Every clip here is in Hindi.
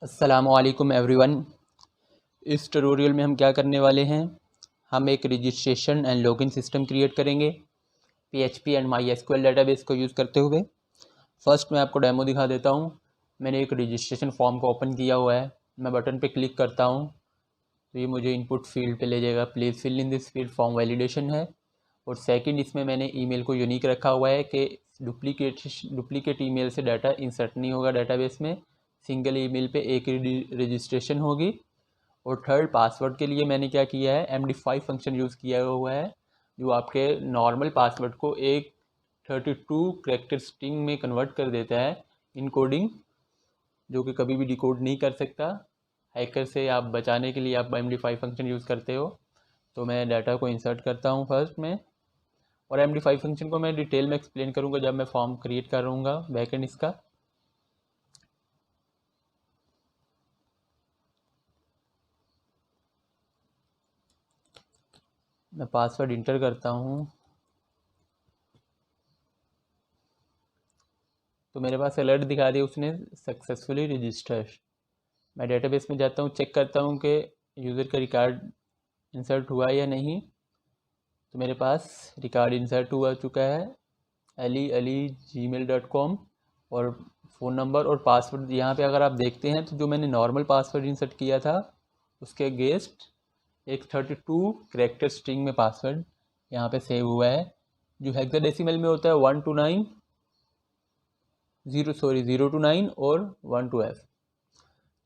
अस्सलामुअलैकुम एवरीवन। इस ट्यूटोरियल में हम क्या करने वाले हैं, हम एक registration and login system create करेंगे PHP एंड MySQL डेटाबेस को यूज़ करते हुए। फर्स्ट मैं आपको डेमो दिखा देता हूँ। मैंने एक रजिस्ट्रेशन फॉर्म को ओपन किया हुआ है। मैं बटन पे क्लिक करता हूँ तो ये मुझे इनपुट फील्ड पे ले जाएगा। Please fill in this field, form validation है। और सेकंड, इसमें मैंने ईमेल को यूनिक रखा हुआ है कि डुप्लीकेट ईमेल से डाटा इंसर्ट नहीं होगा डेटाबेस में। सिंगल ईमेल पे एक ही रजिस्ट्रेशन होगी। और थर्ड, पासवर्ड के लिए मैंने क्या किया है, MD5 फंक्शन यूज़ किया हुआ है, जो आपके नॉर्मल पासवर्ड को एक 32 कैरेक्टर स्ट्रिंग में कन्वर्ट कर देता है इनकोडिंग, जो कि कभी भी डिकोड नहीं कर सकता। हैकर से आप बचाने के लिए आप MD5 फंक्शन यूज़ करते हो। तो मैं डाटा को इंसर्ट करता हूँ फर्स्ट में, और MD5 फंक्शन को मैं डिटेल में एक्सप्लेन करूँगा जब मैं फॉर्म क्रिएट करूँगा बैकएंड इसका। मैं पासवर्ड इंटर करता हूँ तो मेरे पास अलर्ट दिखा दिया उसने सक्सेसफुली रजिस्टर। मैं डेटाबेस में जाता हूँ, चेक करता हूँ कि यूज़र का रिकॉर्ड इंसर्ट हुआ या नहीं। तो मेरे पास रिकॉर्ड इंसर्ट हुआ चुका है, ali@gmail.com। और फ़ोन नंबर और पासवर्ड यहाँ पे अगर आप देखते हैं तो जो मैंने नॉर्मल पासवर्ड इंसर्ट किया था उसके अगेंस्ट एक 32 कैरेक्टर स्ट्रिंग में पासवर्ड यहाँ पे सेव हुआ है, जो हेक्साडेसिमल में होता है 1 to 9 0 to 9 और 1 to F।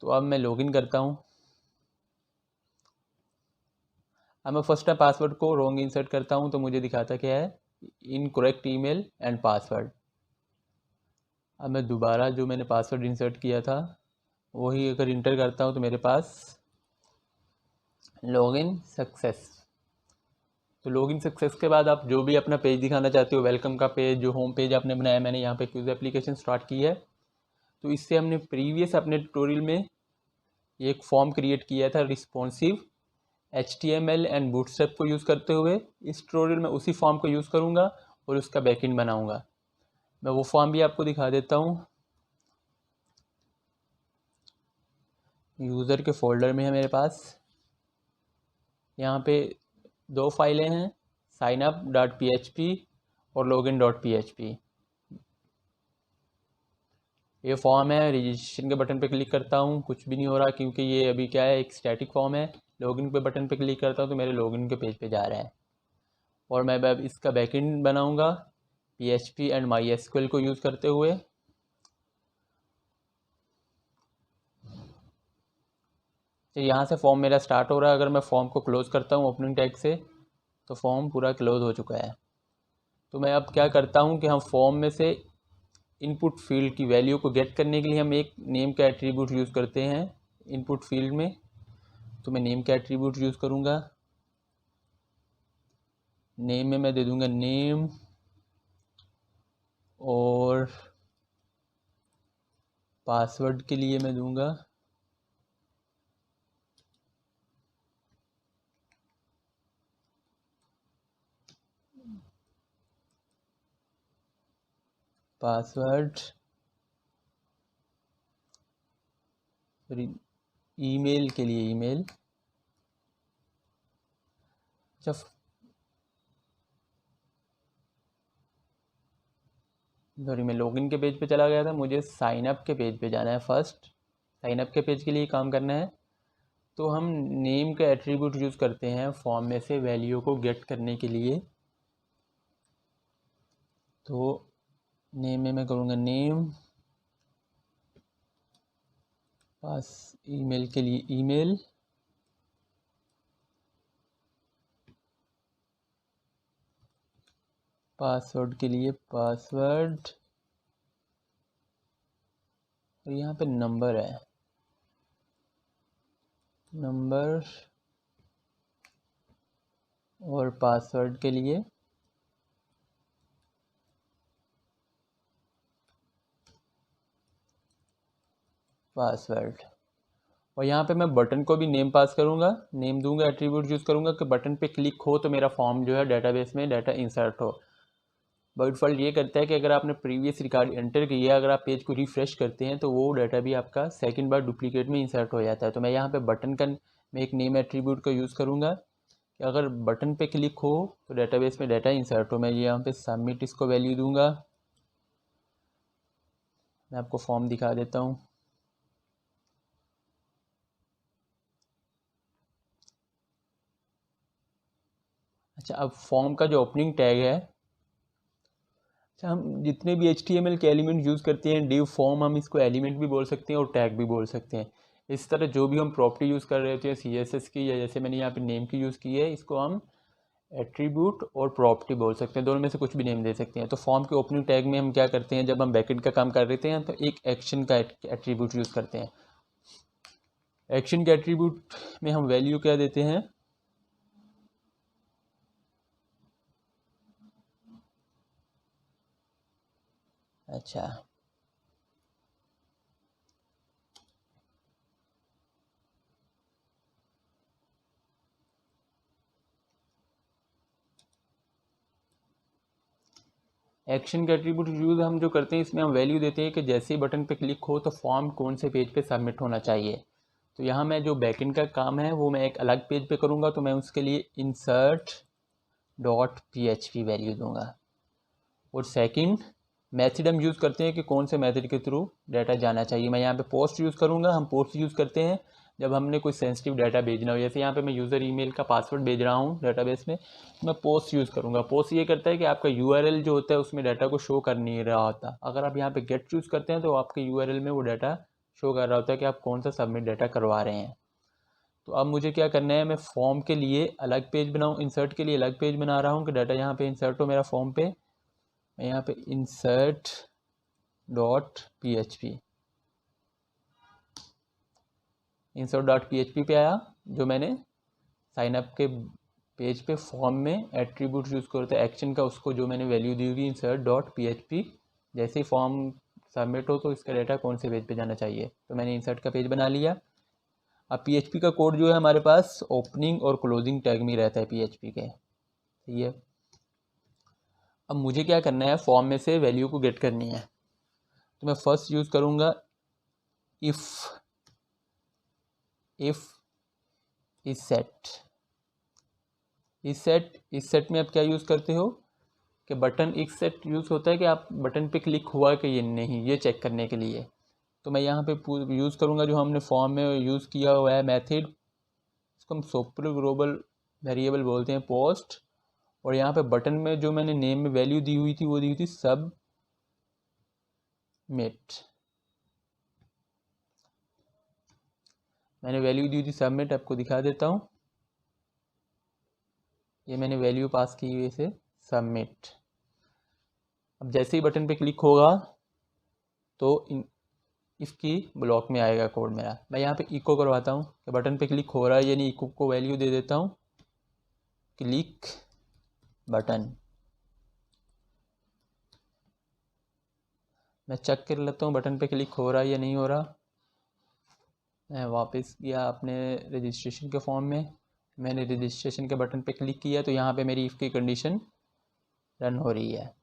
तो अब मैं लॉगिन करता हूँ। अब मैं फर्स्ट टाइम पासवर्ड को रॉन्ग इंसर्ट करता हूँ तो मुझे दिखाता क्या है, इनकरेक्ट ईमेल एंड पासवर्ड। अब मैं दोबारा जो मैंने पासवर्ड इंसर्ट किया था वही अगर इंटर करता हूँ तो मेरे पास लॉगिन सक्सेस। तो लॉगिन सक्सेस के बाद आप जो भी अपना पेज दिखाना चाहते हो, वेलकम का पेज, जो होम पेज आपने बनाया, मैंने यहाँ पे क्यूज एप्लीकेशन स्टार्ट की है। तो इससे हमने प्रीवियस अपने ट्यूटोरियल में एक फॉर्म क्रिएट किया था रिस्पॉन्सिव HTML एंड बूटस्ट्रैप को यूज़ करते हुए। इस ट्यूटोरियल में उसी फॉर्म को यूज़ करूँगा और उसका बैकएंड बनाऊँगा। मैं वो फॉर्म भी आपको दिखा देता हूँ। यूज़र के फोल्डर में है मेरे पास, यहाँ पे दो फाइलें हैं, signup.php और login.php। ये फॉर्म है, रजिस्ट्रेशन के बटन पे क्लिक करता हूँ, कुछ भी नहीं हो रहा क्योंकि ये अभी क्या है, एक स्टैटिक फॉर्म है। लॉगिन पे बटन पे क्लिक करता हूँ तो मेरे लॉगिन के पेज पे जा रहा है। और मैं अब इसका बैकएंड बनाऊँगा PHP एंड MySQL को यूज़ करते हुए। तो यहाँ से फॉर्म मेरा स्टार्ट हो रहा है। अगर मैं फॉर्म को क्लोज़ करता हूँ ओपनिंग टैग से तो फॉर्म पूरा क्लोज़ हो चुका है। तो मैं अब क्या करता हूँ कि हम फॉर्म में से इनपुट फील्ड की वैल्यू को गेट करने के लिए हम एक नेम का एट्रीब्यूट यूज़ करते हैं इनपुट फील्ड में। तो मैं नेम का एट्रीब्यूट यूज़ करूँगा। नेम में मैं दे दूँगा नेम, और पासवर्ड के लिए मैं दूँगा पासवर्ड, ईमेल के लिए ईमेल। अच्छा, सॉरी, मैं लॉगिन के पेज पे चला गया था, मुझे साइन अप के पेज पे जाना है। फर्स्ट साइन अप के पेज के लिए काम करना है। तो हम नेम का एट्रीब्यूट यूज़ करते हैं फॉर्म में से वैल्यू को गेट करने के लिए। तो नेम में मैं करूँगा नेम, पास ईमेल के लिए ईमेल, पासवर्ड के लिए पासवर्ड, और यहाँ पे नंबर है, नंबर, और पासवर्ड के लिए पासवर्ड। और यहाँ पे मैं बटन को भी नेम पास करूँगा, नेम दूंगा, एट्रीब्यूट यूज़ करूँगा कि बटन पे क्लिक हो तो मेरा फॉर्म जो है डेटाबेस में डाटा इंसर्ट हो। बाय डिफ़ॉल्ट ये करता है कि अगर आपने प्रीवियस रिकॉर्ड एंटर किया, अगर आप पेज को रिफ़्रेश करते हैं तो वो डाटा भी आपका सेकंड बार डुप्लीकेट में इंसर्ट हो जाता है। तो मैं यहाँ पे बटन का मैं एक नेम एट्रीब्यूट का यूज़ करूँगा कि अगर बटन पे क्लिक हो तो डेटाबेस में डाटा इंसर्ट हो। मैं यहाँ पे सबमिट इसको वैल्यू दूंगा। मैं आपको फॉर्म दिखा देता हूँ। अच्छा, अब फॉर्म का जो ओपनिंग टैग है, अच्छा हम जितने भी HTML के एलिमेंट यूज़ करते हैं, डिव फॉर्म, हम इसको एलिमेंट भी बोल सकते हैं और टैग भी बोल सकते हैं। इस तरह जो भी हम प्रॉपर्टी यूज़ कर रहे होते हैं CSS की, या जैसे मैंने यहाँ पे नेम की यूज़ की है, इसको हम एट्रीब्यूट और प्रॉपर्टी बोल सकते हैं। दोनों में से कुछ भी नेम दे सकते हैं। तो फॉर्म के ओपनिंग टैग में हम क्या करते हैं, जब हम बैकएंड का काम कर रहे हैं तो एक एक्शन का एट्रीब्यूट यूज़ करते हैं। एक्शन के एट्रीब्यूट में हम वैल्यू क्या देते हैं, अच्छा एक्शन के एट्रीब्यूट यूज़ हम जो करते हैं, इसमें हम वैल्यू देते हैं कि जैसे ही बटन पे क्लिक हो तो फॉर्म कौन से पेज पे सबमिट होना चाहिए। तो यहाँ मैं जो बैकएंड का काम है वो मैं एक अलग पेज पे करूँगा, तो मैं उसके लिए इंसर्ट डॉट PHP वैल्यू दूंगा। और सेकंड मेथड हम यूज़ करते हैं कि कौन से मेथड के थ्रू डाटा जाना चाहिए। मैं यहाँ पे पोस्ट यूज़ करूँगा। हम पोस्ट यूज़ करते हैं जब हमने कोई सेंसिटिव डाटा भेजना हो। जैसे यहाँ पे मैं यूज़र ईमेल का पासवर्ड भेज रहा हूँ डेटाबेस में, तो मैं पोस्ट यूज़ करूँगा। पोस्ट ये करता है कि आपका URL जो होता है उसमें डाटा को शो कर नहीं रहा होता। अगर आप यहाँ पे गेट यूज़ करते हैं तो आपके URL में वो डाटा शो कर रहा होता है कि आप कौन सा सबमिट डाटा करवा रहे हैं। तो अब मुझे क्या करना है, मैं फॉर्म के लिए अलग पेज बनाऊँ, इंसर्ट के लिए अलग पेज बना रहा हूँ कि डाटा यहाँ पे इंसर्ट हो मेरा फॉर्म पे। मैं यहाँ पे insert dot PHP, insert dot PHP पे आया। जो मैंने साइन अप के पेज पे फॉर्म में एट्रीब्यूट यूज़ करते हैं एक्शन का, उसको जो मैंने वैल्यू दी हुई इंसर्ट डॉट PHP, जैसे ही फॉर्म सबमिट हो तो इसका डाटा कौन से पेज पे जाना चाहिए, तो मैंने इंसर्ट का पेज बना लिया। अब PHP का कोड जो है हमारे पास ओपनिंग और क्लोजिंग टैग में रहता है PHP के, ठीक है। अब मुझे क्या करना है, फॉर्म में से वैल्यू को गेट करनी है। तो मैं फर्स्ट यूज़ करूँगा इफ़ इस सेट में आप क्या यूज़ करते हो कि बटन एक सेट यूज़ होता है कि आप बटन पे क्लिक हुआ कि ये नहीं, ये चेक करने के लिए। तो मैं यहाँ पे यूज़ करूँगा जो हमने फॉर्म में यूज़ किया हुआ है मेथड, इसको हम सुपर ग्लोबल वेरिएबल बोलते हैं, पोस्ट। और यहाँ पे बटन में जो मैंने नेम में वैल्यू दी हुई थी वो दी हुई थी सबमिट। मैंने वैल्यू दी थी सबमिट, आपको दिखा देता हूँ। ये मैंने वैल्यू पास की हुई से सबमिट। अब जैसे ही बटन पे क्लिक होगा तो इसकी ब्लॉक में आएगा कोड मेरा। मैं यहाँ पे इको करवाता हूँ कि बटन पे क्लिक हो रहा है, यानी इको को वैल्यू दे देता हूँ क्लिक बटन। मैं चेक कर लेता हूँ बटन पे क्लिक हो रहा है या नहीं हो रहा। मैं वापस गया अपने रजिस्ट्रेशन के फॉर्म में, मैंने रजिस्ट्रेशन के बटन पे क्लिक किया तो यहाँ पे मेरी इफ़ की कंडीशन रन हो रही है।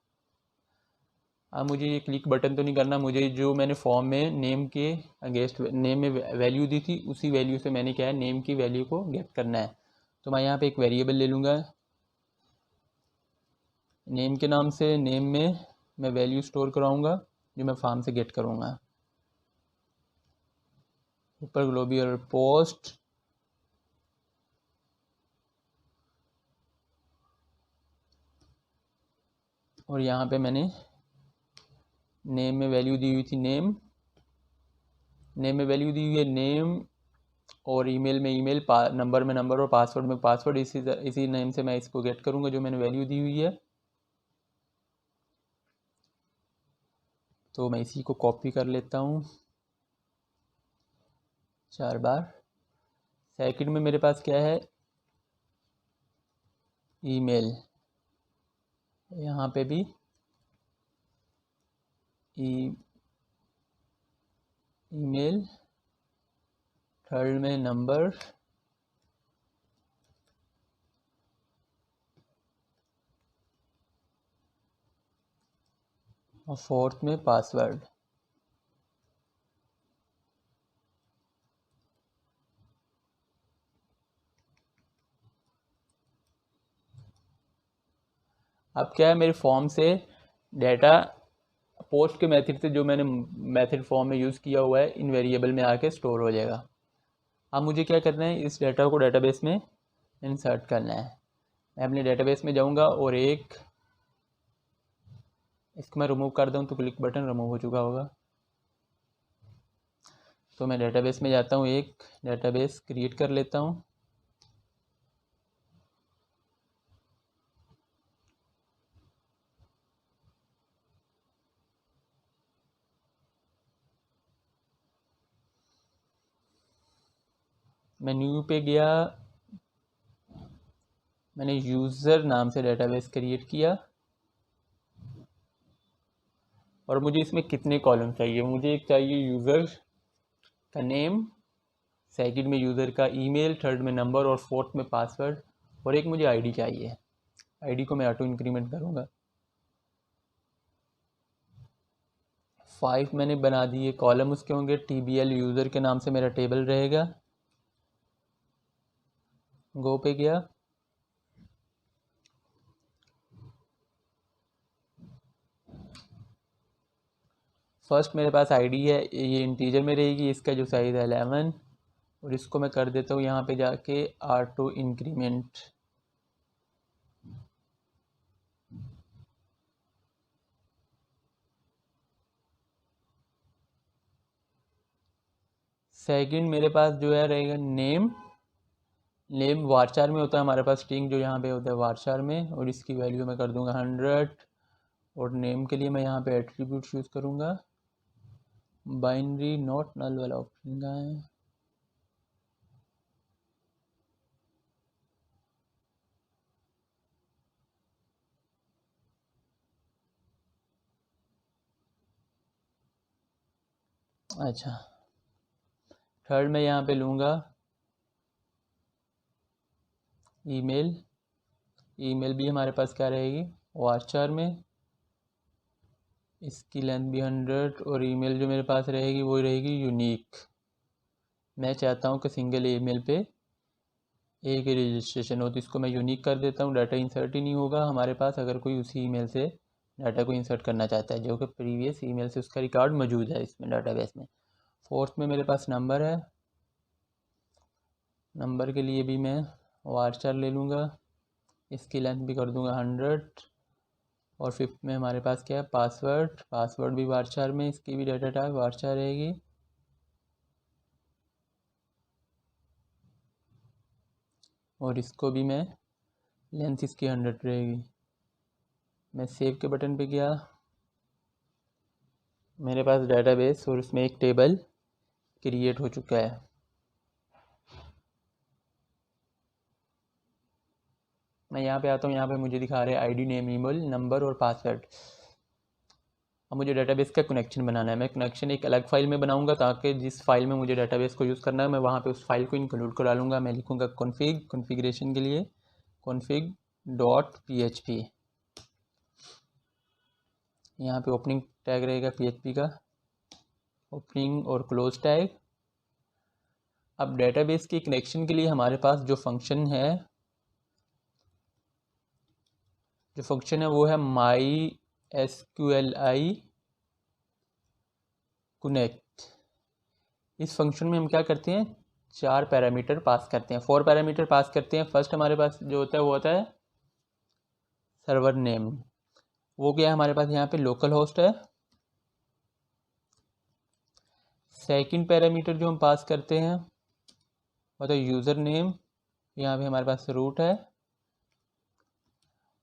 अब मुझे ये क्लिक बटन तो नहीं करना, मुझे जो मैंने फॉर्म में नेम के अगेंस्ट नेम में वैल्यू दी थी उसी वैल्यू से मैंने क्या है नेम की वैल्यू को गेट करना है। तो मैं यहाँ पे एक वेरिएबल ले लूँगा नेम के नाम से। नेम में मैं वैल्यू स्टोर कराऊँगा जो मैं फॉर्म से गेट करूँगा। ऊपर ग्लोबल पोस्ट, और यहाँ पे मैंने नेम में वैल्यू दी हुई थी नेम में वैल्यू दी हुई है नेम, और ईमेल में ईमेल, नंबर में नंबर, और पासवर्ड में पासवर्ड। इसी नेम से मैं इसको गेट करूँगा जो मैंने वैल्यू दी हुई है। तो मैं इसी को कॉपी कर लेता हूँ 4 बार। सेकंड में मेरे पास क्या है ईमेल, यहाँ पे भी ईमेल, थर्ड में नंबर, और फोर्थ में पासवर्ड। अब क्या है, मेरे फॉर्म से डेटा पोस्ट के मेथड से जो मैंने मेथड फॉर्म में यूज़ किया हुआ है इन वेरिएबल में आके स्टोर हो जाएगा। अब मुझे क्या करना है, इस डेटा को डेटाबेस में इंसर्ट करना है। मैं अपने डेटाबेस में जाऊंगा और इसको मैं रिमूव कर दूं तो क्लिक बटन रिमूव हो चुका होगा। तो मैं डेटाबेस में जाता हूँ, एक डेटाबेस क्रिएट कर लेता हूँ। मैं न्यू पे गया, मैंने यूज़र नाम से डेटाबेस क्रिएट किया और मुझे इसमें कितने कॉलम चाहिए, मुझे एक चाहिए यूज़र का नेम, सेकंड में यूज़र का ईमेल, थर्ड में नंबर और फोर्थ में पासवर्ड, और एक मुझे आईडी चाहिए। आईडी को मैं ऑटो इंक्रीमेंट करूँगा। 5 मैंने बना दिए, कॉलम उसके होंगे, TBL यूज़र के नाम से मेरा टेबल रहेगा। गो पे गया, फर्स्ट मेरे पास आईडी है, ये इंटीजर में रहेगी, इसका जो साइज़ है 11, और इसको मैं कर देता हूँ यहाँ पे जाके ऑटो इंक्रीमेंट। सेकंड मेरे पास जो है रहेगा नेम। नेम वारचार में होता है हमारे पास, स्ट्रिंग जो यहाँ पे होता है वारचार में, और इसकी वैल्यू मैं कर दूंगा 100। और नेम के लिए मैं यहाँ पे एट्रीब्यूट यूज़ करूँगा, बाइनरी नॉट नल वाला ऑप्शन का है। अच्छा, थर्ड में यहाँ पे लूँगा ईमेल। ईमेल भी हमारे पास क्या रहेगी, वारचार में, इसकी लेंथ भी 100, और ईमेल जो मेरे पास रहेगी वो रहेगी यूनिक। मैं चाहता हूँ कि सिंगल ईमेल पे एक ही रजिस्ट्रेशन हो, तो इसको मैं यूनिक कर देता हूँ। डाटा इंसर्ट ही नहीं होगा हमारे पास अगर कोई उसी ईमेल से डाटा को इंसर्ट करना चाहता है, जो कि प्रीवियस ईमेल से उसका रिकॉर्ड मौजूद है इसमें डाटाबेस में। फोर्थ में मेरे पास नंबर है, नंबर के लिए भी मैं वारचार ले लूँगा, इसकी लेंथ भी कर दूँगा 100। और फिफ्थ में हमारे पास क्या है, पासवर्ड। पासवर्ड भी वारचार में, इसकी भी डाटा टाइप वारचार रहेगी। और इसको भी मैं लेंथ इसकी 100 रहेगी। मैं सेव के बटन पे गया, मेरे पास डाटाबेस और उसमें एक टेबल क्रिएट हो चुका है। मैं यहाँ पे आता हूँ, यहाँ पे मुझे दिखा रहे हैं आईडी, नेम, ईमेल, नंबर और पासवर्ड। अब मुझे डाटाबेस का कनेक्शन बनाना है। मैं कनेक्शन एक अलग फाइल में बनाऊंगा ताकि जिस फाइल में मुझे डाटाबेस को यूज़ करना है मैं वहाँ पे उस फाइल को इंक्लूड कर डालूंगा। मैं लिखूँगा कॉन्फ़िगरेशन के लिए config.php। यहाँ पे ओपनिंग टैग रहेगा PHP का, ओपनिंग और क्लोज टैग। अब डेटाबेस के कनेक्शन के लिए हमारे पास जो फंक्शन है वो है MySQLi connect। इस फंक्शन में हम क्या करते हैं, 4 पैरामीटर पास करते हैं, 4 पैरामीटर पास करते हैं। फर्स्ट हमारे पास जो होता है वो होता है सर्वर नेम, वो क्या है हमारे पास यहाँ पे लोकल होस्ट है। सेकंड पैरामीटर जो हम पास करते हैं वो तो यूज़र नेम, यहाँ पे हमारे पास रूट है।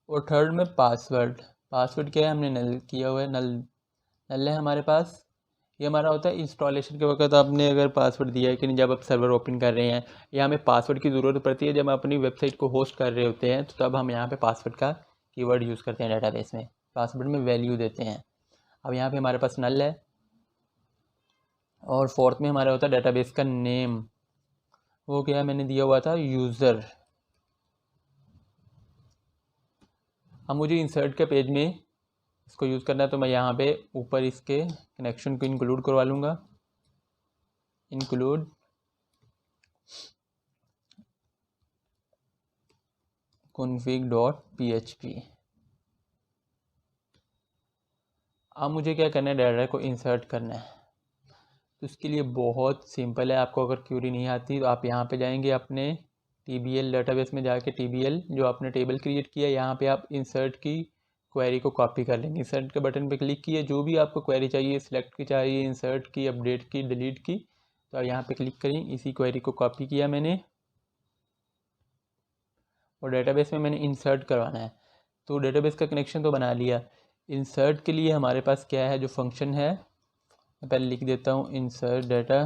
और थर्ड में पासवर्ड। पासवर्ड क्या है, हमने नल किया हुआ है, नल है हमारे पास। ये हमारा होता है इंस्टॉलेशन के वक्त आपने अगर पासवर्ड दिया है कि नहीं, जब आप सर्वर ओपन कर रहे हैं या हमें पासवर्ड की ज़रूरत पड़ती है जब हम अपनी वेबसाइट को होस्ट कर रहे होते हैं, तो तब हम यहाँ पे पासवर्ड का कीवर्ड यूज़ करते हैं डाटाबेस में, पासवर्ड में वैल्यू देते हैं। अब यहाँ पे हमारे पास नल है। और फोर्थ में हमारा होता है डाटाबेस का नेम, वो क्या मैंने दिया हुआ था यूज़र। अब मुझे इंसर्ट के पेज में इसको यूज़ करना है तो मैं यहाँ पे ऊपर इसके कनेक्शन को इंक्लूड करवा लूँगा, इंक्लूड config.php। अब मुझे क्या करना है, डाटा को इंसर्ट करना है। तो इसके लिए बहुत सिंपल है, आपको अगर क्यूरी नहीं आती तो आप यहाँ पे जाएंगे अपने TBL डेटाबेस में जाके, TBL जो आपने टेबल क्रिएट किया, यहाँ पे आप इंसर्ट की क्वेरी को कॉपी कर लेंगे। इंसर्ट के बटन पे क्लिक किए, जो भी आपको क्वेरी चाहिए, सिलेक्ट की चाहिए, इंसर्ट की, अपडेट की, डिलीट की, तो आप यहाँ पे क्लिक करें। इसी क्वेरी को कॉपी किया मैंने और डेटाबेस में मैंने इंसर्ट करवाना है। तो डेटाबेस का कनेक्शन तो बना लिया। इंसर्ट के लिए हमारे पास क्या है, जो फंक्शन है, मैं पहले लिख देता हूँ इंसर्ट डाटा,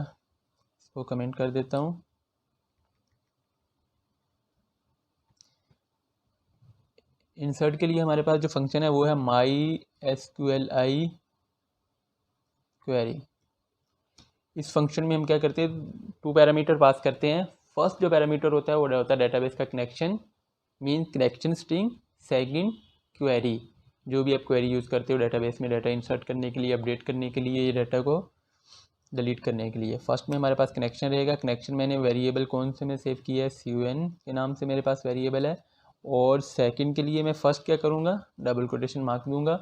इसको कमेंट कर देता हूँ। इंसर्ट के लिए हमारे पास जो फंक्शन है वो है MySQLi क्वेरी। इस फंक्शन में हम क्या करते हैं, 2 पैरामीटर पास करते हैं। फर्स्ट जो पैरामीटर होता है वो होता है डेटाबेस का connection, means connection string. Second query, जो भी आप क्वेरी यूज़ करते हो डेटाबेस में डाटा इंसर्ट करने के लिए, अपडेट करने के लिए, ये डाटा को डिलीट करने के लिए। फर्स्ट में हमारे पास कनेक्शन रहेगा। कनेक्शन मैंने वेरिएबल कौन से में सेव किया है, CUN के नाम से मेरे पास वेरिएबल है। और सेकंड के लिए मैं फर्स्ट क्या करूँगा, डबल कोटेशन मार्क दूंगा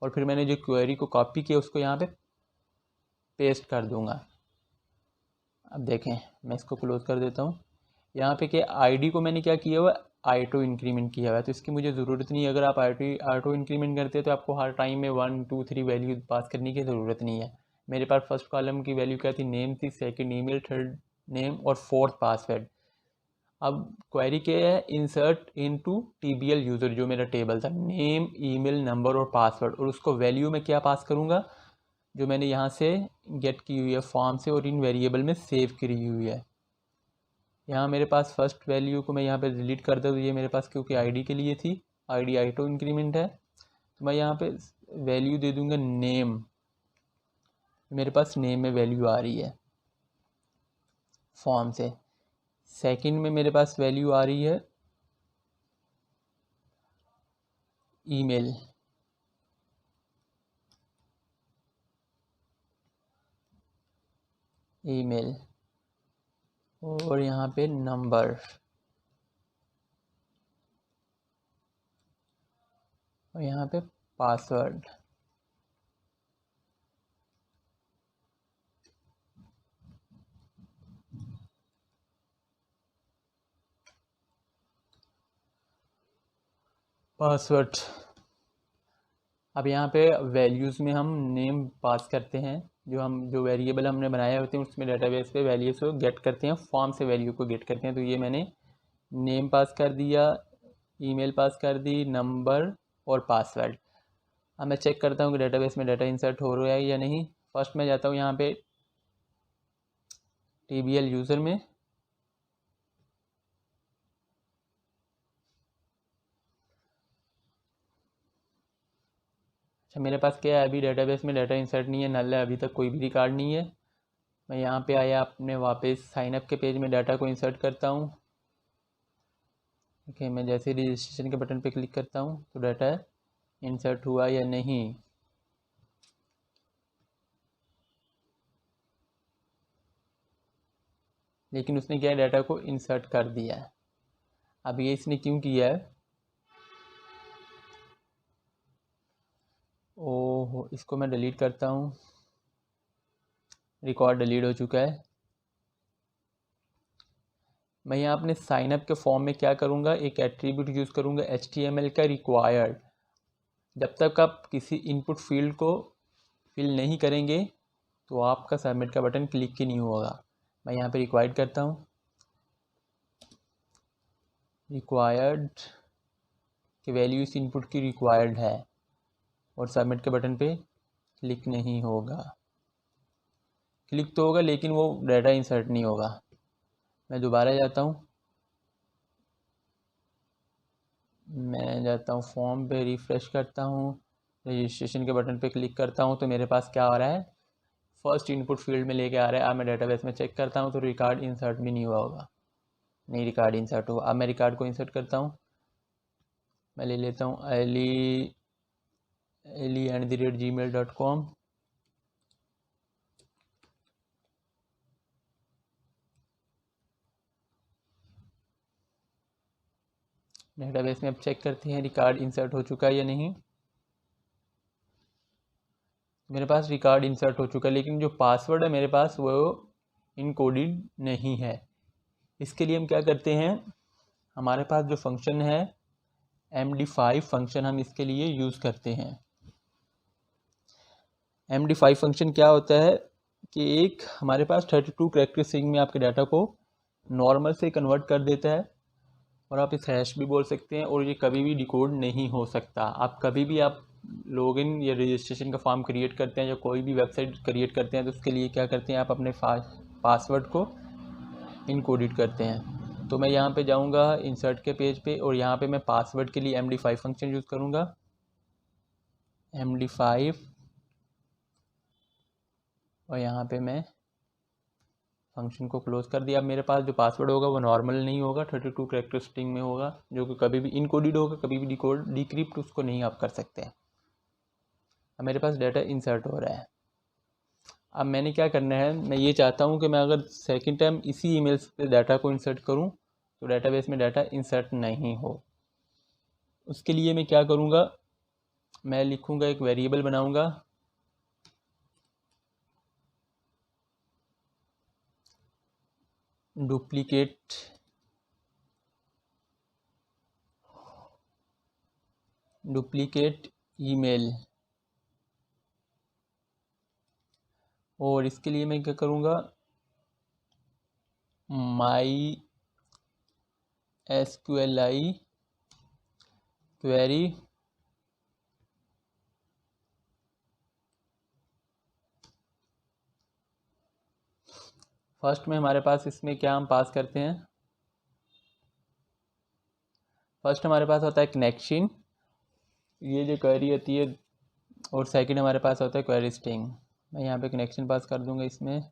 और फिर मैंने जो क्वेरी को कॉपी किया उसको यहाँ पे पेस्ट कर दूंगा। अब देखें, मैं इसको क्लोज कर देता हूँ। यहाँ पे क्या आईडी को मैंने क्या किया हुआ, ऑटो इंक्रीमेंट किया हुआ है, तो इसकी मुझे ज़रूरत नहीं है। अगर आप ऑटो इंक्रीमेंट करते हैं तो आपको हर टाइम में 1 2 3 वैल्यू पास करने की ज़रूरत नहीं है। मेरे पास फर्स्ट कॉलम की वैल्यू क्या थी, नेम थी, सेकंड ईमेल, थर्ड नेम और फोर्थ पासवर्ड। अब क्वेरी क्या है, इंसर्ट इनटू TBL यूज़र, जो मेरा टेबल था, नेम, ईमेल, नंबर और पासवर्ड, और उसको वैल्यू में क्या पास करूँगा, जो मैंने यहाँ से गेट की हुई है फॉर्म से और इन वेरिएबल में सेव करी हुई है। यहाँ मेरे पास फर्स्ट वैल्यू को मैं यहाँ पे डिलीट कर दूँ, तो ये मेरे पास क्योंकि आईडी के लिए थी, आईडी ऑटो इंक्रीमेंट है, तो मैं यहाँ पे वैल्यू दे दूँगा नेम। मेरे पास नेम में वैल्यू आ रही है फॉर्म से। सेकंड में मेरे पास वैल्यू आ रही है ईमेल, ईमेल, और यहाँ पे नंबर, और यहाँ पे पासवर्ड। पासवर्ड। अब यहाँ पे वैल्यूज़ में हम नेम पास करते हैं, जो वेरिएबल हमने बनाए होते हैं उसमें डेटाबेस पे वैल्यूज़ को गेट करते हैं, फॉर्म से वैल्यू को गेट करते हैं। तो ये मैंने नेम पास कर दिया, ईमेल पास कर दी, नंबर और पासवर्ड। अब मैं चेक करता हूँ कि डेटाबेस में डाटा इंसर्ट हो रहा है या नहीं। फर्स्ट मैं जाता हूँ यहाँ पे TBL यूज़र में, अच्छा मेरे पास क्या है, अभी डेटाबेस में डाटा इंसर्ट नहीं है, नल है, अभी तक कोई भी रिकॉर्ड नहीं है। मैं यहाँ पे आया, अपने वापस साइनअप के पेज में डाटा को इंसर्ट करता हूँ। ओके, मैं जैसे रजिस्ट्रेशन के बटन पे क्लिक करता हूँ तो डाटा इंसर्ट हुआ या नहीं, लेकिन उसने क्या डाटा को इंसर्ट कर दिया है। अब ये इसने क्यों किया है, ओह, इसको मैं डिलीट करता हूँ, रिकॉर्ड डिलीट हो चुका है। मैं यहाँ अपने साइनअप के फॉर्म में क्या करूँगा, एक एट्रीब्यूट यूज़ करूँगा HTML का रिक्वायर्ड। जब तक आप किसी इनपुट फील्ड को फिल नहीं करेंगे तो आपका सबमिट का बटन क्लिक ही नहीं होगा। मैं यहाँ पे रिक्वायर्ड करता हूँ, रिक्वायर्ड की वैल्यू इस इनपुट की रिक्वायर्ड है, और सबमिट के बटन पे क्लिक नहीं होगा। क्लिक तो होगा लेकिन वो डाटा इंसर्ट नहीं होगा। मैं दोबारा जाता हूँ, मैं जाता हूँ फॉर्म पे, रिफ़्रेश करता हूँ, रजिस्ट्रेशन के बटन पे क्लिक करता हूँ, तो मेरे पास क्या आ रहा है, फर्स्ट इनपुट फील्ड में लेके आ रहा है। अब मैं डेटाबेस में चेक करता हूँ तो रिकॉर्ड इंसर्ट भी नहीं हुआ होगा, नहीं रिकॉर्ड इंसर्ट हुआ। अब मैं रिकॉर्ड को इंसर्ट करता हूँ, मैं ले लेता हूँ अली ali@gmail.com। डेटाबेस में अब चेक करते हैं रिकॉर्ड इंसर्ट हो चुका है या नहीं। मेरे पास रिकॉर्ड इंसर्ट हो चुका है, लेकिन जो पासवर्ड है मेरे पास वो इनकोडेड नहीं है। इसके लिए हम क्या करते हैं, हमारे पास जो फंक्शन है MD5 फंक्शन, हम इसके लिए यूज़ करते हैं। MD5 फंक्शन क्या होता है कि एक हमारे पास 32 कैरेक्टर स्ट्रिंग में आपके डाटा को नॉर्मल से कन्वर्ट कर देता है, और आप इस हैश भी बोल सकते हैं, और ये कभी भी डिकोड नहीं हो सकता। आप कभी भी आप लॉगिन या रजिस्ट्रेशन का फॉर्म क्रिएट करते हैं या कोई भी वेबसाइट क्रिएट करते हैं तो उसके लिए क्या करते हैं, आप अपने पासवर्ड को इनकोडेड करते हैं। तो मैं यहाँ पे जाऊँगा इंसर्ट के पेज पे, और यहाँ पे मैं पासवर्ड के लिए MD5 फंक्शन यूज़ करूँगा। MD5, और यहाँ पे मैं फंक्शन को क्लोज कर दिया। अब मेरे पास जो पासवर्ड होगा वो नॉर्मल नहीं होगा, 32 कैरेक्टर स्ट्रिंग में होगा, जो कि कभी भी इनकोडेड होगा, कभी भी डिक्रिप्ट उसको नहीं आप कर सकते हैं। अब मेरे पास डाटा इंसर्ट हो रहा है। अब मैंने क्या करना है, मैं ये चाहता हूँ कि मैं अगर सेकंड टाइम इसी ईमेल पे डाटा को इंसर्ट करूँ तो डाटाबेस में डाटा इंसर्ट नहीं हो। उसके लिए मैं क्या करूँगा, मैं लिखूँगा, एक वेरिएबल बनाऊँगा, डुप्लीकेट ईमेल, और इसके लिए मैं क्या करूँगा, माई SQLi क्वेरी फर्स्ट में हमारे पास इसमें क्या हम पास करते हैं, फर्स्ट हमारे पास होता है कनेक्शन, ये जो क्वेरी होती है, और सेकंड हमारे पास होता है क्वेरी स्ट्रिंग। मैं यहाँ पे कनेक्शन पास कर दूंगा इसमें।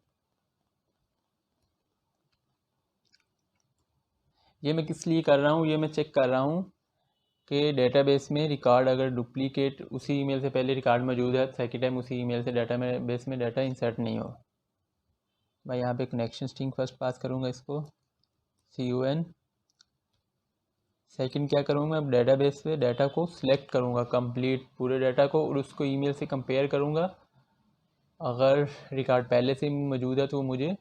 ये मैं किस लिए कर रहा हूँ, ये मैं चेक कर रहा हूँ कि डेटाबेस में रिकॉर्ड अगर डुप्लीकेट उसी ईमेल से पहले रिकॉर्ड मौजूद है, सेकंड टाइम उसी ईमेल से डाटा में बेस में डाटा इंसर्ट नहीं हो। मैं यहाँ पे कनेक्शन स्ट्रिंग फर्स्ट पास करूँगा इसको, CON। सेकंड क्या करूँगा, अब डेटाबेस पे डाटा को सिलेक्ट करूँगा, कंप्लीट पूरे डाटा को, और उसको ईमेल से कंपेयर करूँगा। अगर रिकॉर्ड पहले से मौजूद है तो मुझे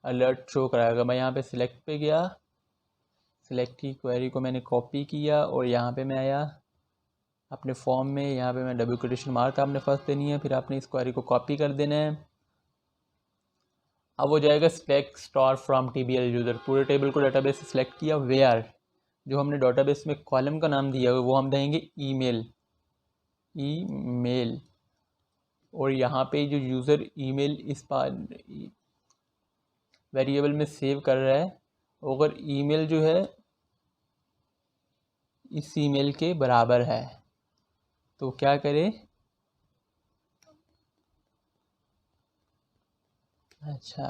अलर्ट शो कराएगा। मैं यहाँ पे सिलेक्ट पे गया, सिलेक्ट की क्वेरी को मैंने कॉपी किया, और यहाँ पे मैं आया अपने फॉर्म में, यहाँ पे मैं डब्ल्यू कोटेशन मार्क आपने फर्स्ट देनी है, फिर आपने इस क्वेरी को कॉपी कर देना है। अब हो जाएगा select star from TBL user, पूरे टेबल को डाटाबेस से सिलेक्ट किया। वेयर, जो हमने डाटाबेस में कॉलम का नाम दिया है वो हम देंगे ईमेल, और यहाँ पे जो यूज़र ईमेल इस वेरिएबल में सेव कर रहा है, अगर ईमेल जो है इस ईमेल के बराबर है तो क्या करें, अच्छा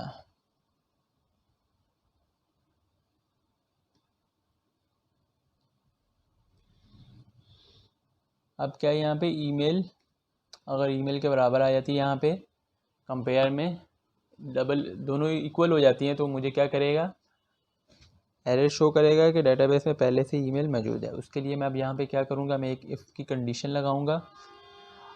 अब क्या है, यहाँ पे ईमेल अगर ईमेल के बराबर आ जाती है, यहाँ पे कंपेयर में डबल दोनों इक्वल हो जाती हैं, तो मुझे क्या करेगा, एरर शो करेगा कि डेटाबेस में पहले से ईमेल मौजूद है। उसके लिए मैं अब यहाँ पे क्या करूँगा, मैं एक इफ़ की कंडीशन लगाऊंगा।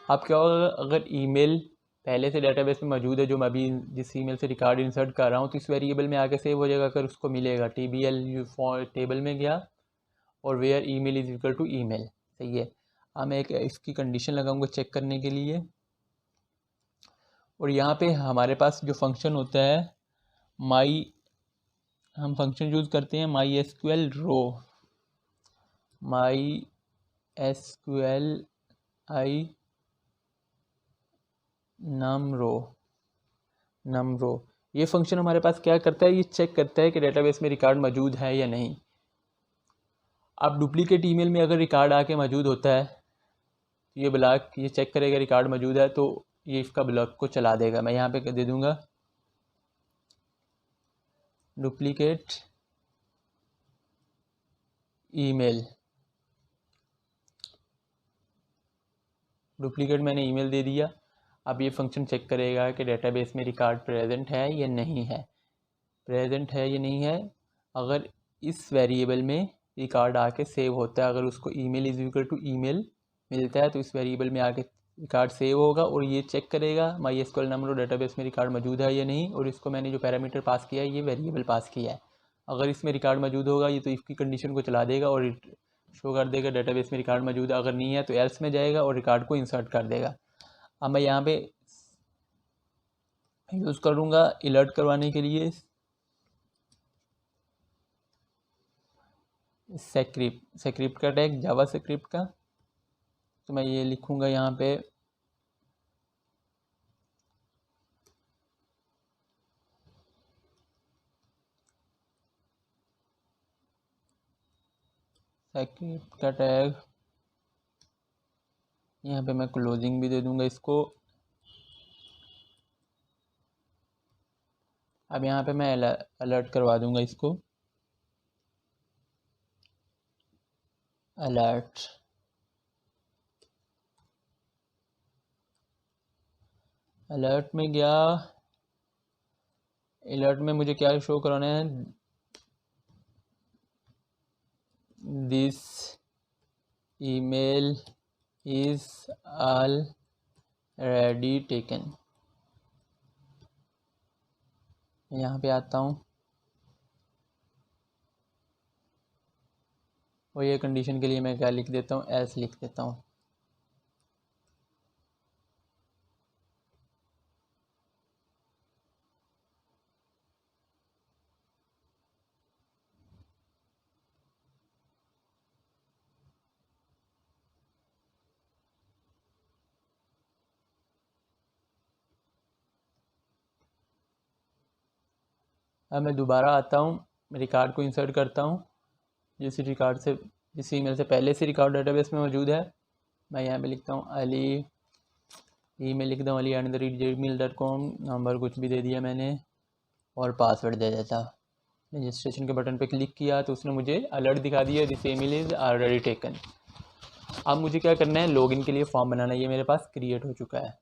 अब क्या होगा, अगर ईमेल पहले से डेटाबेस में मौजूद है, जो मैं अभी जिस ईमेल से रिकॉर्ड इंसर्ट कर रहा हूँ, तो इस वेरिएबल में आगे सेव हो जाएगा। अगर उसको मिलेगा TBL टेबल में गया, और where email is equal to email, सही है। अब मैं एक इसकी कंडीशन लगाऊंगा चेक करने के लिए, और यहाँ पे हमारे पास जो फंक्शन होता है हम फंक्शन यूज़ करते हैं MySQL रो, MySQLi num रो। ये फंक्शन हमारे पास क्या करता है, ये चेक करता है कि डेटाबेस में रिकॉर्ड मौजूद है या नहीं। अब डुप्लीकेट ईमेल में अगर रिकॉर्ड आके मौजूद होता है, ये ब्लॉक ये चेक करेगा रिकॉर्ड मौजूद है, तो ये इसका ब्लॉक को चला देगा। मैं यहाँ पे दे दूँगा डुप्लीकेट ईमेल, डुप्लीकेट मैंने ईमेल दे दिया। अब ये फंक्शन चेक करेगा कि डेटाबेस में रिकॉर्ड प्रेजेंट है या नहीं है, प्रेजेंट है या नहीं है। अगर इस वेरिएबल में रिकॉर्ड आके सेव होता है, अगर उसको email is equal to email मिलता है तो इस वेरिएबल में आके रिकॉर्ड सेव होगा और ये चेक करेगा MySQL नंबर और डेटाबेस में रिकॉर्ड मौजूद है या नहीं, और इसको मैंने जो पैरामीटर पास किया है ये वेरिएबल पास किया है। अगर इसमें रिकॉर्ड मौजूद होगा ये तो इफ़ की कंडीशन को चला देगा और शो कर देगा डेटाबेस में रिकॉर्ड मौजूद है, अगर नहीं है तो एल्स में जाएगा और रिकॉर्ड को इंसर्ट कर देगा। अब मैं यहाँ पे यूज़ करूँगा अलर्ट करवाने के लिए स्क्रिप्ट का टैग, जावा स्क्रिप्ट का। तो मैं ये लिखूँगा यहाँ पे स्क्रिप्ट का टैग, यहाँ पे मैं क्लोजिंग भी दे दूँगा इसको। अब यहाँ पे मैं अलर्ट करवा दूँगा इसको, अलर्ट। अलर्ट में गया, अलर्ट में मुझे क्या शो कराना है, this email is already taken. यहाँ पे आता हूँ और ये कंडीशन के लिए मैं क्या लिख देता हूँ, एल्स लिख देता हूँ। अब मैं दोबारा आता हूँ, रिकॉर्ड को इंसर्ट करता हूँ जिस रिकॉर्ड से, जिस ईमेल से पहले से रिकॉर्ड डेटाबेस में मौजूद है। मैं यहाँ पे लिखता हूँ अली, ईमेल लिख दूँ ali@gmail.com, नंबर कुछ भी दे दिया मैंने और पासवर्ड दे देता। रजिस्ट्रेशन के बटन पे क्लिक किया तो उसने मुझे अलर्ट दिखा दिया, this email is already taken. अब मुझे क्या करना है, लॉगिन के लिए फॉर्म बनाना है, ये मेरे पास क्रिएट हो चुका है।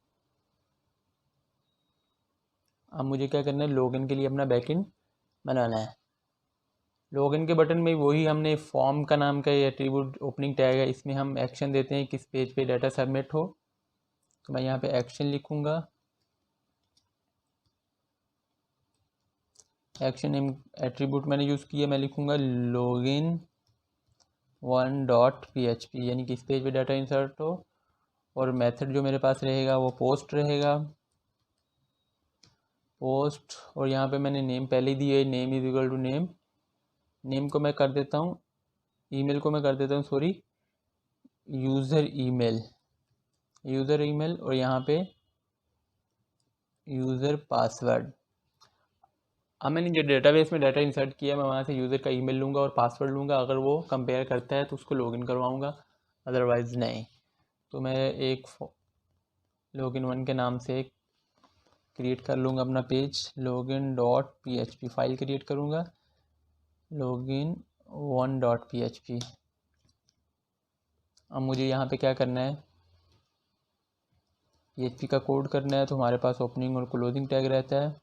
अब मुझे क्या करना है, लॉगिन के लिए अपना बैकएंड बनाना है। लॉगिन के बटन में वही हमने फॉर्म का नाम का ये एट्रीब्यूट ओपनिंग टैग है, इसमें हम एक्शन देते हैं किस पेज पे डाटा सबमिट हो। तो मैं यहाँ पे एक्शन लिखूँगा, एक्शन एट्रीब्यूट मैंने यूज़ किया, मैं लिखूँगा लॉगिन 1.php, यानी किस पेज पे डाटा इंसर्ट हो। और मेथड जो मेरे पास रहेगा वो पोस्ट रहेगा, पोस्ट। और यहाँ पे मैंने नेम पहले ही दिया है, name is equal to name. Name को मैं कर देता हूँ, ईमेल को मैं कर देता हूँ sorry, user email, user email. और यहाँ पे यूज़र पासवर्ड। अब मैंने जो डेटाबेस में डाटा इंसर्ट किया मैं वहाँ से यूज़र का ईमेल लूँगा और पासवर्ड लूँगा। अगर वो कंपेयर करता है तो उसको लॉगिन करवाऊँगा, अदरवाइज़ नहीं। तो मैं एक login1 के नाम से क्रिएट कर लूँगा अपना पेज, login.php फाइल क्रिएट करूँगा, login1.php। अब मुझे यहाँ पे क्या करना है, PHP का कोड करना है। तो हमारे पास ओपनिंग और क्लोजिंग टैग रहता है।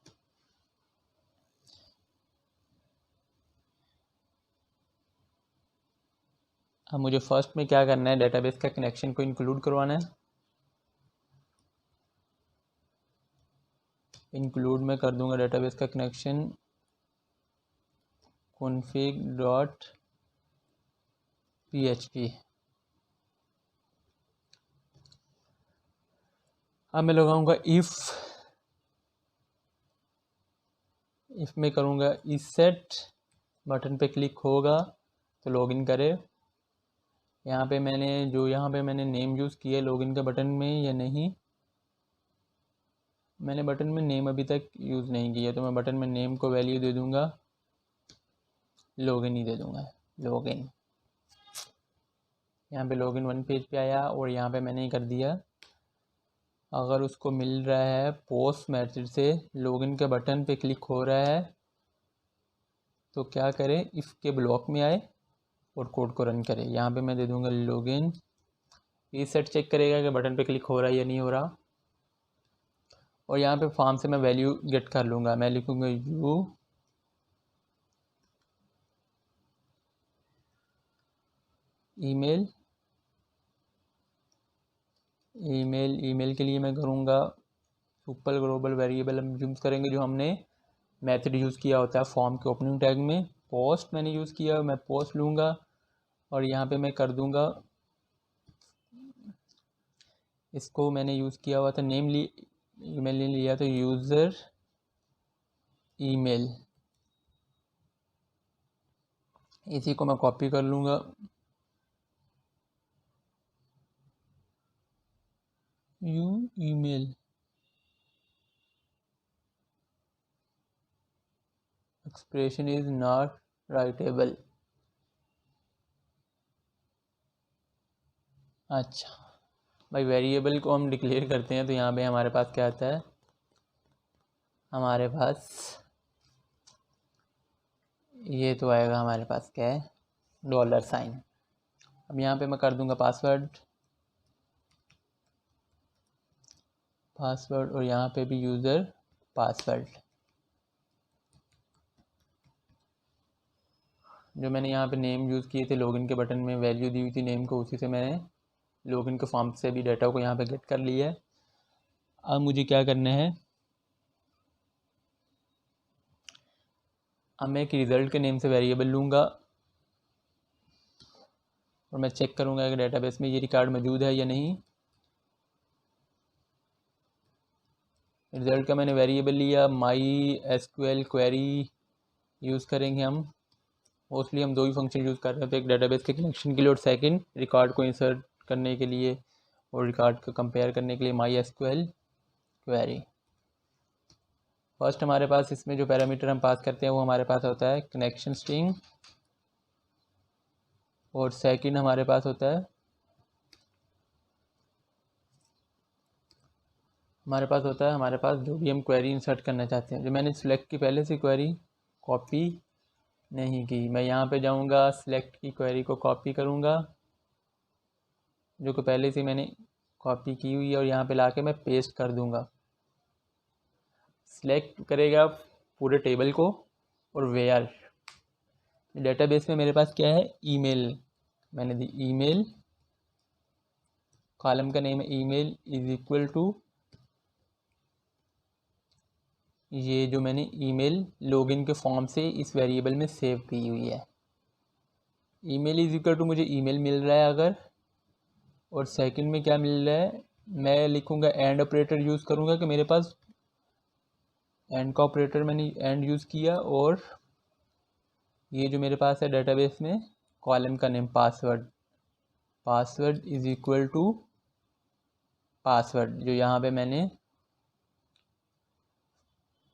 अब मुझे फर्स्ट में क्या करना है, डेटाबेस का कनेक्शन को इंक्लूड करवाना है। इंक्लूड में कर दूंगा डेटाबेस का कनेक्शन config.php। अब मैं लगाऊंगा इफ़ में करूंगा इस सेट, बटन पे क्लिक होगा तो लॉगिन करे। यहाँ पे मैंने नेम यूज़ किया लॉगिन के बटन में या नहीं, मैंने बटन में नेम अभी तक यूज़ नहीं किया, तो मैं बटन में नेम को वैल्यू दे दूँगा, लॉगिन ही दे दूँगा, लॉगिन। यहाँ पे login1 पेज पे आया और यहाँ पे मैंने कर दिया, अगर उसको मिल रहा है पोस्ट मैसेज से लॉगिन के बटन पे क्लिक हो रहा है तो क्या करे, इफ़ के ब्लॉक में आए और कोड को रन करे। यहाँ पे मैं दे दूँगा लॉगिन रीसेट चेक करेगा कि बटन पे क्लिक हो रहा है या नहीं हो रहा। और यहाँ पे फॉर्म से मैं वैल्यू गेट कर लूँगा। मैं लिखूँगा यू ईमेल। ईमेल के लिए मैं करूँगा सुपर ग्लोबल वेरिएबल हम यूज़ करेंगे जो हमने मेथड यूज़ किया होता है फॉर्म के ओपनिंग टैग में। पोस्ट मैंने यूज़ किया, मैं पोस्ट लूँगा और यहाँ पे मैं कर दूँगा, इसको मैंने यूज़ किया हुआ था नेम ईमेल ने लिया तो यूज़र ईमेल, इसी को मैं कॉपी कर लूँगा। You email expression is not writable. अच्छा भाई, वेरिएबल को हम डिक्लेयर करते हैं तो यहाँ पे हमारे पास क्या आता है, हमारे पास ये तो आएगा, हमारे पास क्या है, $। अब यहाँ पे मैं कर दूंगा पासवर्ड और यहाँ पे भी यूज़र पासवर्ड। जो मैंने यहाँ पे नेम यूज़ किए थे लॉगिन के बटन में, वैल्यू दी हुई थी नेम को, उसी से मैंने लॉगिन के फॉर्म से भी डाटा को यहाँ पे गेट कर लिया है। अब मुझे क्या करना है, अब मैं एक रिज़ल्ट के नेम से वेरिएबल लूँगा और मैं चेक करूँगा कि डेटाबेस में ये रिकॉर्ड मौजूद है या नहीं। रिज़ल्ट का मैंने वेरिएबल लिया, माई एसक्यूएल क्वेरी यूज़ करेंगे हम। मोस्टली हम दो ही फंक्शन यूज़ कर रहे थे, एक डेटाबेस के कनेक्शन के लिए और सेकंड रिकॉर्ड को इंसर्ट करने के लिए और रिकॉर्ड को कंपेयर करने के लिए माई एसक्यूएल क्वेरी। फर्स्ट हमारे पास इसमें जो पैरामीटर हम पास करते हैं वो हमारे पास होता है कनेक्शन स्ट्रिंग, और सेकंड हमारे पास होता है हमारे पास जो भी हम क्वेरी इंसर्ट करना चाहते हैं। जो मैंने सिलेक्ट की पहले से क्वेरी कॉपी नहीं की, मैं यहाँ पे जाऊँगा सिलेक्ट की क्वेरी को कॉपी करूँगा जो कि पहले से मैंने कॉपी की हुई है और यहाँ पे लाके मैं पेस्ट कर दूँगा। सिलेक्ट करेगा पूरे टेबल को और वेयर डेटाबेस में मेरे पास क्या है, ईमेल, मैंने दी ईमेल, कॉलम का नेम है ईमेल इज इक्वल टू ये जो मैंने ईमेल लॉगिन के फॉर्म से इस वेरिएबल में सेव की हुई है। ईमेल इज इक्वल टू मुझे ईमेल मिल रहा है अगर, और सेकंड में क्या मिल रहा है, मैं लिखूँगा एंड ऑपरेटर यूज़ करूँगा कि मेरे पास एंड का ऑपरेटर मैंने एंड यूज़ किया, और ये जो मेरे पास है डेटाबेस में कॉलम का name password is equal to password, जो यहाँ पे मैंने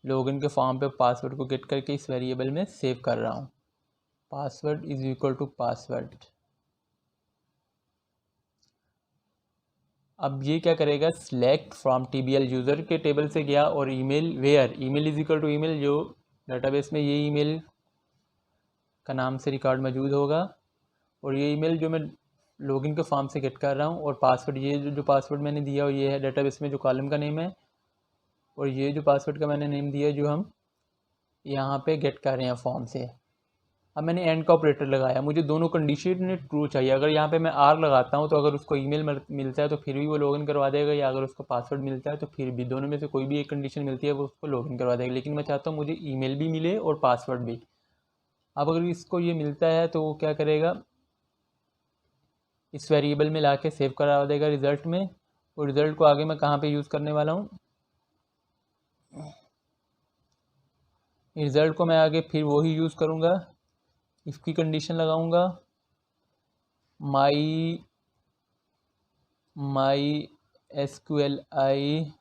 लॉगिन के फॉर्म पे पासवर्ड को गेट करके इस वेरिएबल में सेव कर रहा हूँ। Password is equal to password. अब ये क्या करेगा, सिलेक्ट फ्रॉम टीबीएल यूज़र के टेबल से गया और email where email is equal to email, जो डेटाबेस में ये ईमेल का नाम से रिकॉर्ड मौजूद होगा, और ये ईमेल जो मैं लॉगिन के फॉर्म से गेट कर रहा हूँ, और पासवर्ड ये जो पासवर्ड मैंने दिया और ये है डेटाबेस में जो कॉलम का नेम है, और ये जो पासवर्ड का मैंने नेम दिया जो हम यहाँ पे गेट कर रहे हैं फॉर्म से। अब मैंने एंड का ऑपरेटर लगाया, मुझे दोनों कंडीशन ट्रू चाहिए। अगर यहाँ पे मैं आर लगाता हूँ तो अगर उसको ईमेल मिलता है तो फिर भी वो लॉगिन करवा देगा, या अगर उसको पासवर्ड मिलता है तो फिर भी, दोनों में से कोई भी एक कंडीशन मिलती है वो उसको लॉगिन करवा देगा। लेकिन मैं चाहता हूँ मुझे ईमेल भी मिले और पासवर्ड भी। अब अगर इसको ये मिलता है तो वो क्या करेगा, इस वेरिएबल में लाके सेव करा देगा रिज़ल्ट में, और रिज़ल्ट को आगे मैं कहाँ पे यूज़ करने वाला हूँ, रिज़ल्ट को मैं आगे फिर वही यूज़ करूँगा, इफ़ की कंडीशन लगाऊंगा, माई एसक्यूएलआई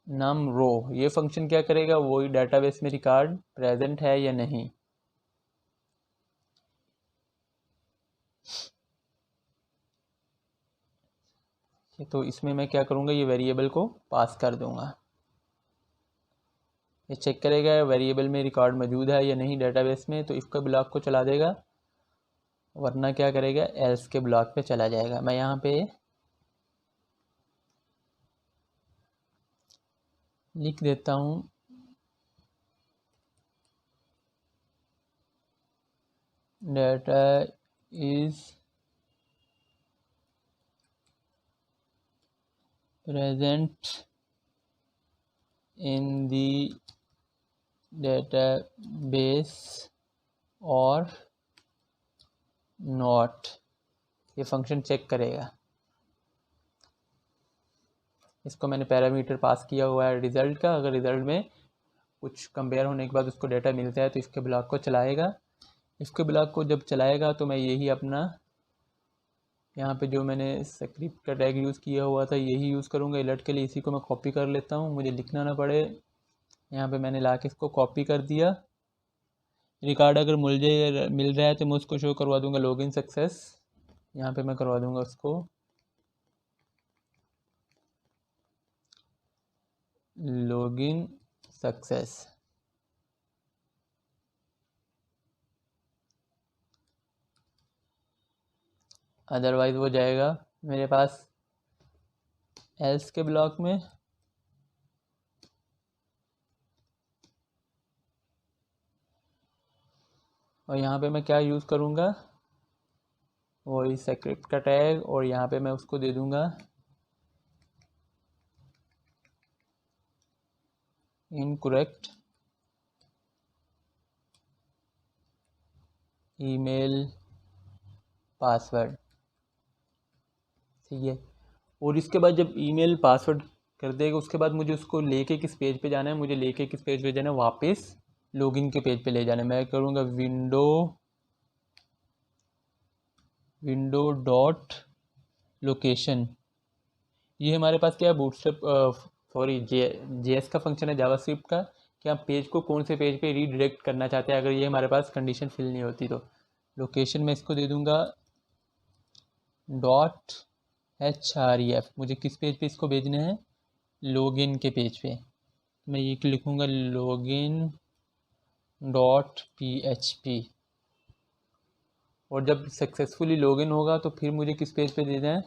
नम रो, ये फंक्शन क्या करेगा, वही डेटाबेस में रिकॉर्ड प्रेजेंट है या नहीं। तो इसमें मैं क्या करूँगा, ये वेरिएबल को पास कर दूंगा, ये चेक करेगा वेरिएबल में रिकॉर्ड मौजूद है या नहीं डेटाबेस में, तो इफ का ब्लॉक को चला देगा वरना क्या करेगा, एल्स के ब्लॉक पे चला जाएगा। मैं यहाँ पे लिख देता हूँ data is present in the database or not। ये फंक्शन चेक करेगा। इसको मैंने पैरामीटर पास किया हुआ है रिज़ल्ट का। अगर रिज़ल्ट में कुछ कंपेयर होने के बाद उसको डाटा मिलता है तो इसके ब्लॉक को चलाएगा। इसके ब्लॉक को जब चलाएगा तो मैं यही अपना यहाँ पे जो मैंने स्क्रिप्ट का टैग यूज़ किया हुआ था यही यूज़ करूँगा अलर्ट के लिए। इसी को मैं कॉपी कर लेता हूँ, मुझे लिखना ना पड़े। यहाँ पे मैंने ला के इसको कॉपी कर दिया। रिकॉर्ड अगर मिल रहा है तो मैं उसको शो करवा दूँगा लॉगिन सक्सेस। यहाँ पे मैं करवा दूँगा उसको लॉगिन सक्सेस। अदरवाइज़ वो जाएगा मेरे पास एल्स के ब्लॉक में। और यहाँ पे मैं क्या यूज़ करूँगा, वही स्क्रिप्ट का टैग, और यहाँ पे मैं उसको दे दूँगा इनकरेक्ट ईमेल पासवर्ड। ठीक है। और इसके बाद जब ईमेल पासवर्ड कर देगा उसके बाद मुझे उसको लेके किस पेज पे जाना है, मुझे लेके किस पेज पे जाना है, वापस लॉगिन के पेज पे ले जाना है। मैं करूँगा विंडो डॉट लोकेशन। ये हमारे पास क्या है, बूटस्ट्रैप जेएस का फंक्शन है जावास्क्रिप्ट का कि हम पेज को कौन से पेज पे रीडायरेक्ट करना चाहते हैं अगर ये हमारे पास कंडीशन फिल नहीं होती तो। लोकेशन में इसको दे दूँगा .href। मुझे किस पेज पे इसको भेजना है, लॉगिन के पेज पे। मैं ये लिखूँगा login.php। और जब सक्सेसफुली लॉगिन होगा तो फिर मुझे किस पेज पे देना है,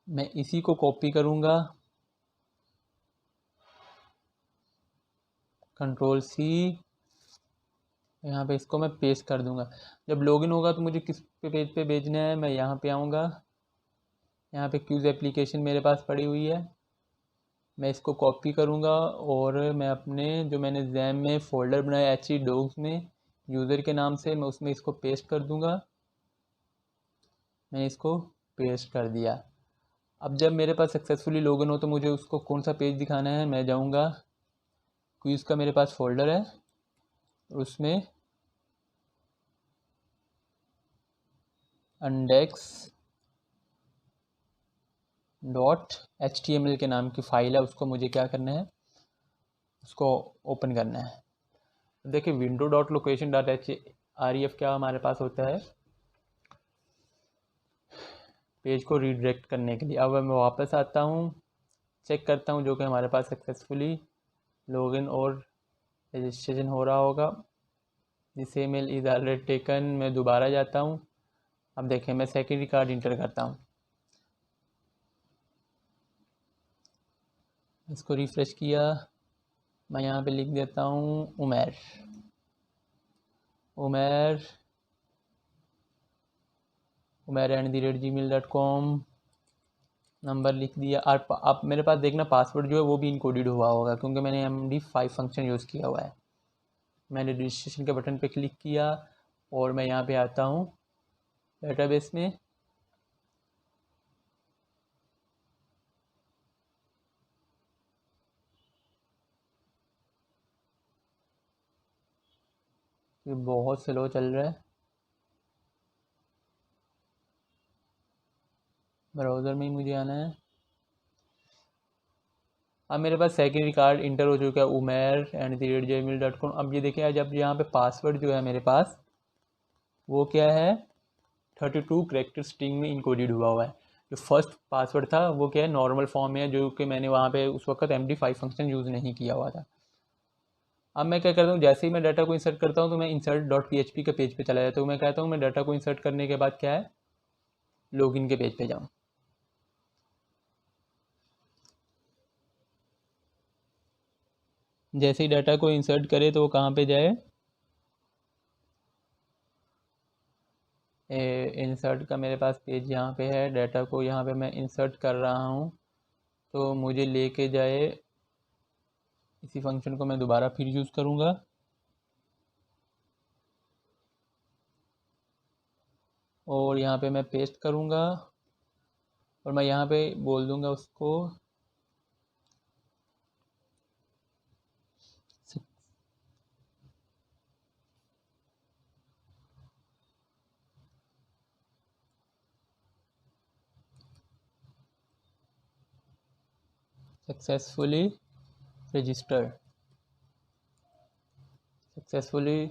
मैं इसी को कॉपी करूँगा, Ctrl+C, यहाँ पे इसको मैं पेस्ट कर दूँगा। जब लॉगिन होगा तो मुझे किस पेज पे भेजना है, मैं यहाँ पे आऊँगा। यहाँ पे क्यूज एप्लीकेशन मेरे पास पड़ी हुई है, मैं इसको कॉपी करूँगा और मैं अपने जो मैंने जैम में फ़ोल्डर बनाया docs में यूज़र के नाम से, मैं उसमें इसको पेस्ट कर दूँगा। मैं इसको पेस्ट कर दिया। अब जब मेरे पास सक्सेसफुली लॉगिन हो तो मुझे उसको कौन सा पेज दिखाना है, मैं जाऊँगा क्विज़ का मेरे पास फ़ोल्डर है, उसमें index.html के नाम की फ़ाइल है, उसको मुझे क्या करना है, उसको ओपन करना है। देखिए window.location.href क्या हमारे पास होता है, पेज को रीडायरेक्ट करने के लिए। अब मैं वापस आता हूँ, चेक करता हूँ जो कि हमारे पास सक्सेसफुली लॉगिन और रजिस्ट्रेशन हो रहा होगा। This email is already taken. मैं दोबारा जाता हूँ। अब देखें मैं सेकेंड रिकॉर्ड इंटर करता हूँ, इसको रिफ़्रेश किया, मैं यहाँ पे लिख देता हूँ उमैर @gmail.com, नंबर लिख दिया। और अब मेरे पास देखना पासवर्ड जो है वो भी इनकोडेड हुआ होगा क्योंकि मैंने MD5 फंक्शन यूज़ किया हुआ है। मैंने रजिस्ट्रेशन के बटन पे क्लिक किया और मैं यहाँ पे आता हूँ डेटाबेस में। ये बहुत स्लो चल रहा है, ब्राउज़र में ही मुझे आना है। अब मेरे पास सेकेंड रिकॉर्ड इंटर हो चुका है umair@gmail.com। अब ये देखिए जब यहाँ पे पासवर्ड जो है मेरे पास वो क्या है, 32 कैरेक्टर स्ट्रिंग में इनकोडेड हुआ है। जो फर्स्ट पासवर्ड था वो क्या है, नॉर्मल फॉर्म में है, जो कि मैंने वहाँ पे उस वक्त MD5 फंक्शन यूज़ नहीं किया हुआ था। अब मैं क्या करता हूँ, जैसे ही मैं डाटा को इंसर्ट करता हूँ तो मैं insert.php के पेज पे चला जाता हूँ। मैं कहता हूँ मैं डाटा को इंसर्ट करने के बाद क्या है, लॉगिन के पेज पे जाऊँ। जैसे ही डाटा को इंसर्ट करे तो वो कहाँ पे जाए, इंसर्ट का मेरे पास पेज यहाँ पे है, डाटा को यहाँ पे मैं इंसर्ट कर रहा हूँ तो मुझे लेके जाए, इसी फंक्शन को मैं दोबारा फिर यूज़ करूँगा। और यहाँ पे मैं पेस्ट करूँगा और मैं यहाँ पे बोल दूँगा उसको सक्सेसफुली रजिस्टर। सक्सेसफुली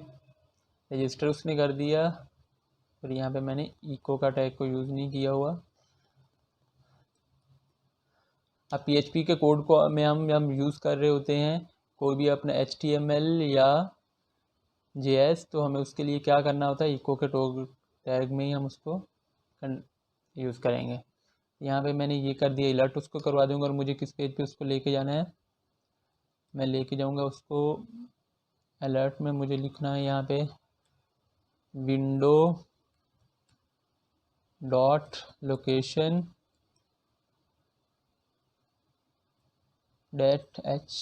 रजिस्टर उसने कर दिया। और यहाँ पे मैंने इको का टैग को यूज़ नहीं किया हुआ। अब PHP के कोड को में हम यूज़ कर रहे होते हैं कोई भी अपना HTML या JS, तो हमें उसके लिए क्या करना होता है, इको के टैग में ही हम उसको यूज़ करेंगे। यहाँ पे मैंने ये कर दिया, अलर्ट उसको करवा दूंगा। और मुझे किस पेज पे उसको लेके जाना है, मैं लेके जाऊंगा उसको अलर्ट में। मुझे लिखना है यहाँ पे विंडो डॉट लोकेशन .h,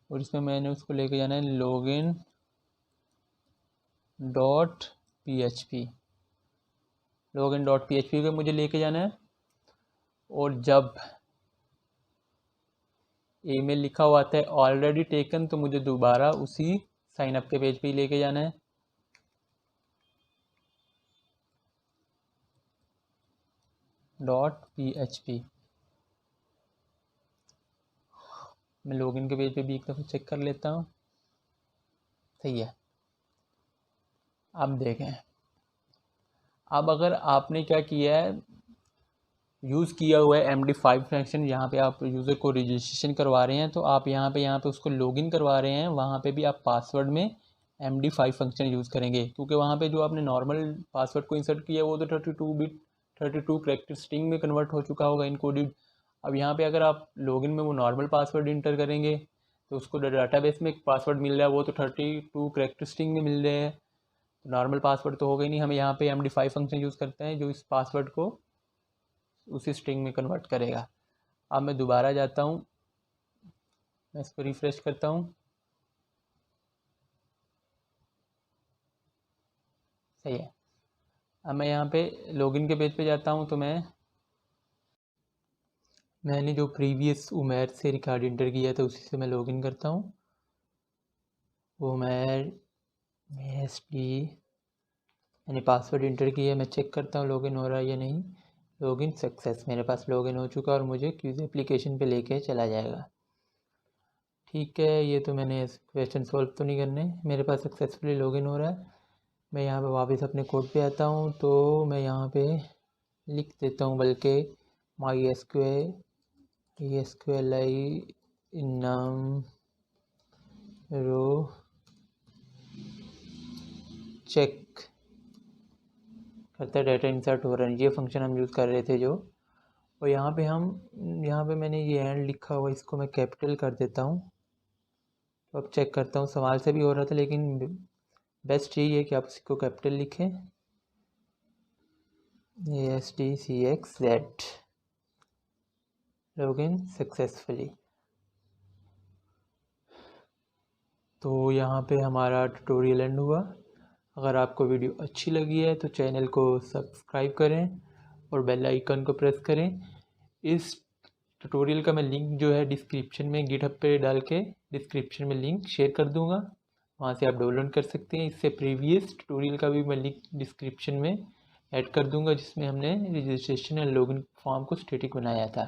और इसमें मैंने उसको लेके जाना है login dot php। login dot php पे मुझे लेके जाना है। और जब ईमेल लिखा हुआ आता है ऑलरेडी टेकन, तो मुझे दोबारा उसी साइन अप के पेज पे ही लेके जाना है। .php मैं लॉगिन के पेज पे भी एक दफ़ा चेक कर लेता हूँ, सही है। अब देखें, अब अगर आपने क्या किया है, यूज़ किया हुआ है MD5 फंक्शन, यहाँ पे आप यूज़र को रजिस्ट्रेशन करवा रहे हैं, तो आप यहाँ पे उसको लॉगिन करवा रहे हैं, वहाँ पे भी आप पासवर्ड में MD5 फंक्शन यूज़ करेंगे। क्योंकि वहाँ पे जो आपने नॉर्मल पासवर्ड को इंसर्ट किया वो तो 32 कैरेक्टर स्ट्रिंग में कन्वर्ट हो चुका होगा, इनकोडेड। अब यहाँ पे अगर आप लॉगिन में वो नॉर्मल पासवर्ड इंटर करेंगे तो उसको डाटाबेस में एक पासवर्ड मिल रहा है, वो तो 32 कैरेक्टर स्ट्रिंग में मिल रहे हैं, तो नॉर्मल पासवर्ड तो होगा ही नहीं। हमें यहाँ पे MD5 फंक्शन यूज़ करते हैं जो इस पासवर्ड को उसी स्ट्रिंग में कन्वर्ट करेगा। अब मैं दोबारा जाता हूँ, मैं इसको रिफ़्रेश करता हूँ, सही है। अब मैं यहाँ पे लॉगिन के पेज पे जाता हूँ तो मैंने जो प्रीवियस उमेर से रिकॉर्ड इंटर किया था उसी से मैं लॉगिन करता हूँ। उमेर MSD मैंने पासवर्ड इंटर किया, मैं चेक करता हूँ लॉगिन हो रहा है या नहीं। लॉगिन सक्सेस, मेरे पास लॉगिन हो चुका और मुझे क्यूज एप्लीकेशन पे लेके चला जाएगा। ठीक है, ये तो मैंने क्वेश्चन सॉल्व तो नहीं करने, मेरे पास सक्सेसफुली लॉगिन हो रहा है। मैं यहाँ पे वापस अपने कोड पे आता हूँ तो मैं यहाँ पे लिख देता हूँ, बल्कि MySQLi num रो चेक करता है डाटा इंसर्ट हो रहा है, ये फंक्शन हम यूज़ कर रहे थे जो। और यहाँ पे मैंने ये एंड लिखा हुआ, इसको मैं कैपिटल कर देता हूँ। तो अब चेक करता हूँ, सवाल से भी हो रहा था लेकिन बेस्ट यही है कि आप इसको कैपिटल लिखें, ASTCXZ, लॉगिन सक्सेसफुली। तो यहाँ पे हमारा ट्यूटोरियल एंड हुआ। अगर आपको वीडियो अच्छी लगी है तो चैनल को सब्सक्राइब करें और बेल आइकन को प्रेस करें। इस ट्यूटोरियल का मैं लिंक जो है डिस्क्रिप्शन में गिटहब पे डाल के डिस्क्रिप्शन में लिंक शेयर कर दूंगा, वहाँ से आप डाउनलोड कर सकते हैं। इससे प्रीवियस ट्यूटोरियल का भी मैं लिंक डिस्क्रिप्शन में ऐड कर दूंगा जिसमें हमने रजिस्ट्रेशन एंड लॉगिन फॉर्म को स्टैटिक बनाया था।